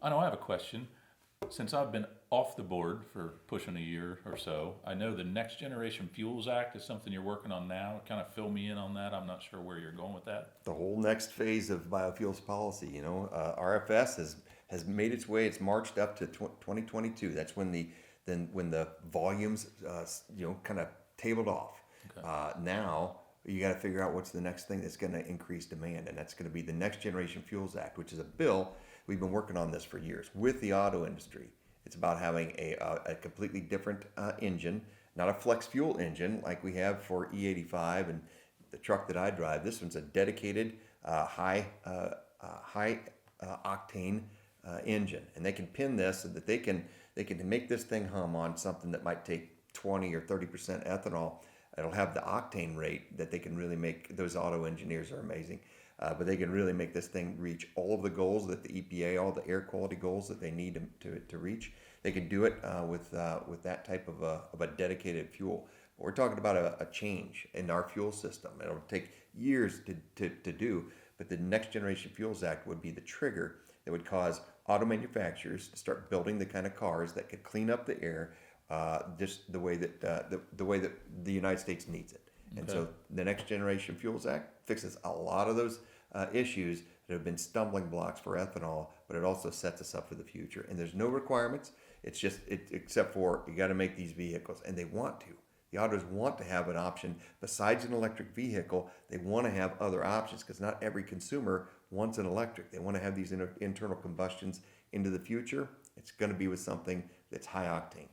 I know I have a question. Since I've been off the board for pushing a year or so, I know the Next Generation Fuels Act is something you're working on now. Kind of fill me in on that. I'm not sure where you're going with that. The whole next phase of biofuels policy, RFS has made its way. It's marched up to 2022. That's when the volumes, kind of tabled off. Okay. Now you got to figure out what's the next thing that's going to increase demand, and that's going to be the Next Generation Fuels Act, which is a bill. We've been working on this for years with the auto industry. It's about having a completely different engine, not a flex fuel engine like we have for E85 and the truck that I drive. This one's a dedicated high octane engine, and they can pin this so that they can make this thing hum on something that might take 20 or 30% ethanol. It'll have the octane rate that they can really make. Those auto engineers are amazing, but they can really make this thing reach all of the goals that the EPA, all the air quality goals that they need to reach. They can do it with that type of a dedicated fuel. We're talking about a change in our fuel system. It'll take years to do, but the Next Generation Fuels Act would be the trigger that would cause auto manufacturers to start building the kind of cars that could clean up the air, just the way that the United States needs it. And Okay. so the Next Generation Fuels Act fixes a lot of those issues that have been stumbling blocks for ethanol, but it also sets us up for the future. And there's no requirements. It's just except for you got to make these vehicles, and they want to. The autos want to have an option besides an electric vehicle. They want to have other options because not every consumer wants an electric. They want to have these internal combustions into the future. It's going to be with something that's high octane.